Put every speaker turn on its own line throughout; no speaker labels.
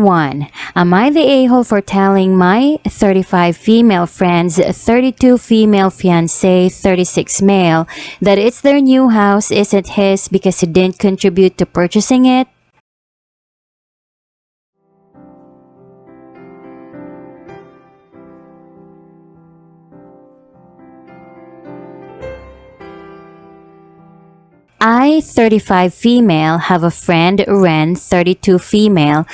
1. Am I the a-hole for telling my 35 female friends, 32 female fiance, 36 male, that it's their new house isn't his because he didn't contribute to purchasing it? I, 35 female, have a friend, Ren, 32 female,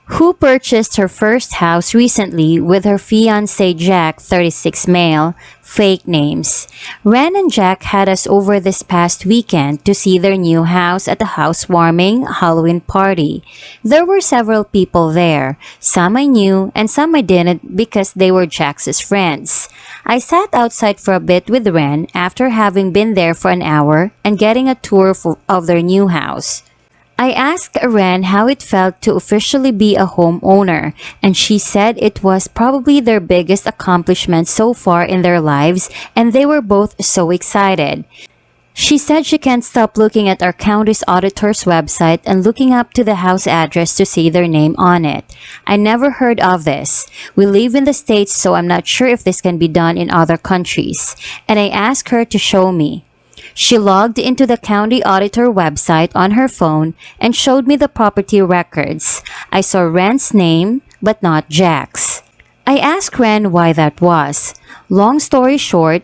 who purchased her first house recently with her fiancé Jack, 36 male, fake names. Ren and Jack had us over this past weekend to see their new house at a housewarming Halloween party. There were several people there, some I knew and some I didn't because they were Jack's friends. I sat outside for a bit with Ren after having been there for an hour and getting a tour of their new house. I asked Ren how it felt to officially be a homeowner, and she said it was probably their biggest accomplishment so far in their lives, and they were both so excited. She said she can't stop looking at our county's auditor's website and looking up to the house address to see their name on it. I never heard of this. We live in the States, so I'm not sure if this can be done in other countries, and I asked her to show me. She logged into the county auditor website on her phone and showed me the property records. I saw Ren's name, but not Jack's. I asked Ren why that was. Long story short,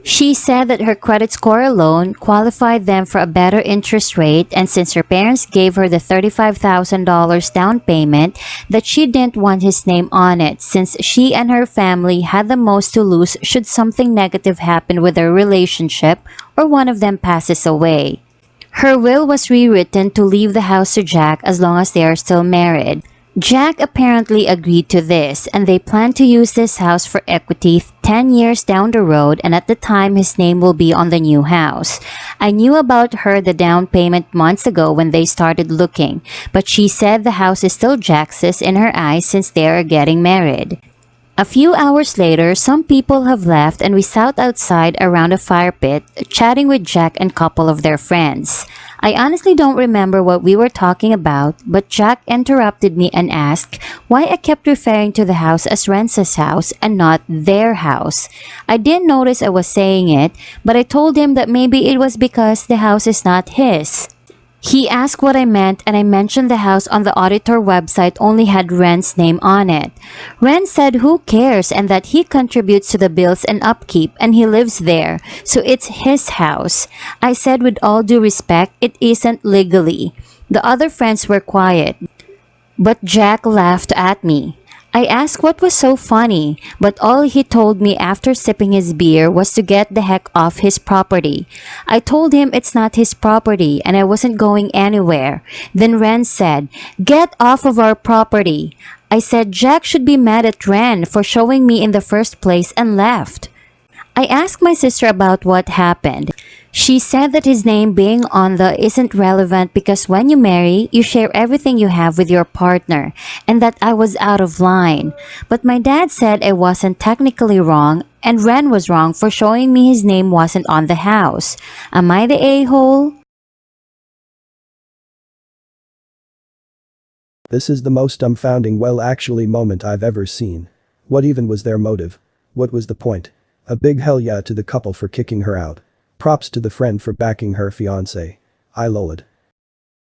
she said that her credit score alone qualified them for a better interest rate, and since her parents gave her the $35,000 down payment, that she didn't want his name on it since she and her family had the most to lose should something negative happen with their relationship or one of them passes away. Her will was rewritten to leave the house to Jack as long as they are still married. Jack apparently agreed to this, and they plan to use this house for equity 10 years down the road, and at the time his name will be on the new house. I knew about her the down payment months ago when they started looking, but she said the house is still Jack's in her eyes since they are getting married. A few hours later, some people have left and we sat outside around a fire pit, chatting with Jack and a couple of their friends. I honestly don't remember what we were talking about, but Jack interrupted me and asked why I kept referring to the house as Ren's house and not their house. I didn't notice I was saying it, but I told him that maybe it was because the house is not his. He asked what I meant, and I mentioned the house on the auditor website only had Ren's name on it. Ren said who cares and that he contributes to the bills and upkeep and he lives there, so it's his house. I said with all due respect, it isn't legally. The other friends were quiet, but Jack laughed at me. I asked what was so funny, but all he told me after sipping his beer was to get the heck off his property. I told him it's not his property and I wasn't going anywhere. Then Ren said, "Get off of our property." I said Jack should be mad at Ren for showing me in the first place and left. I asked my sister about what happened. She said that his name being on the isn't relevant because when you marry, you share everything you have with your partner, and that I was out of line. But my dad said I wasn't technically wrong, and Ren was wrong for showing me his name wasn't on the house. Am I the a-hole?
This is the most dumbfounding actually moment I've ever seen. What even was their motive? What was the point? A big hell yeah to the couple for kicking her out. Props to the friend for backing her fiancé. I lolled.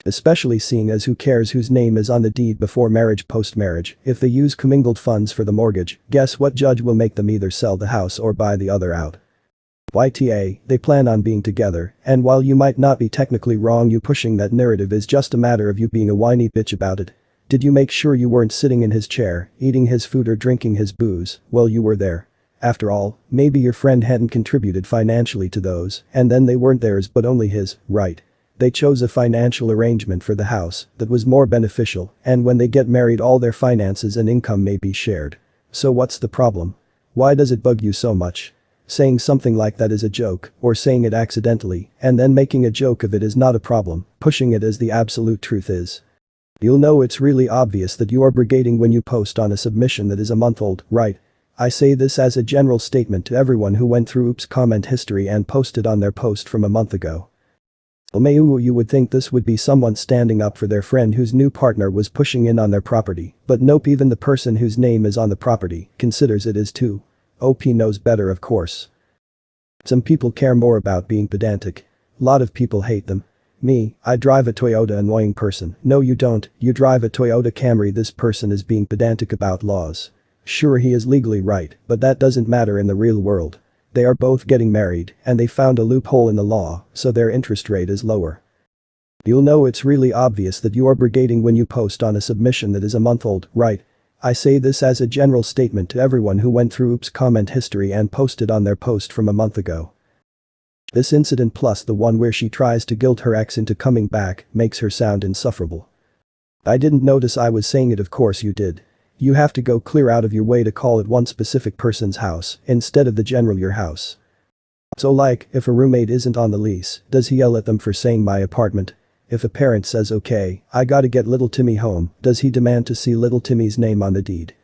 Especially seeing as who cares whose name is on the deed before marriage post-marriage. If they use commingled funds for the mortgage, guess what judge will make them either sell the house or buy the other out. YTA, they plan on being together, and while you might not be technically wrong, you pushing that narrative is just a matter of you being a whiny bitch about it. Did you make sure you weren't sitting in his chair, eating his food or drinking his booze while you were there? After all, maybe your friend hadn't contributed financially to those, and then they weren't theirs but only his, right? They chose a financial arrangement for the house that was more beneficial, and when they get married all their finances and income may be shared. So what's the problem? Why does it bug you so much? Saying something like that is a joke, or saying it accidentally, and then making a joke of it is not a problem, pushing it as the absolute truth is. You'll know it's really obvious that you are brigading when you post on a submission that is a month old, right? I say this as a general statement to everyone who went through Oops comment history and posted on their post from a month ago. Maybe you would think this would be someone standing up for their friend whose new partner was pushing in on their property, but nope, even the person whose name is on the property considers it is too. OP knows better, of course. Some people care more about being pedantic. Lot of people hate them. Me, I drive a Toyota, annoying person. No you don't, you drive a Toyota Camry. This person is being pedantic about laws. Sure, he is legally right, but that doesn't matter in the real world. They are both getting married, and they found a loophole in the law, so their interest rate is lower. You'll know it's really obvious that you are brigading when you post on a submission that is a month old, right? I say this as a general statement to everyone who went through Oops comment history and posted on their post from a month ago. This incident plus the one where she tries to guilt her ex into coming back makes her sound insufferable. I didn't notice I was saying it, of course you did. You have to go clear out of your way to call it one specific person's house instead of the general your house. So like, if a roommate isn't on the lease, does he yell at them for saying my apartment? If a parent says okay, I gotta get little Timmy home, does he demand to see little Timmy's name on the deed?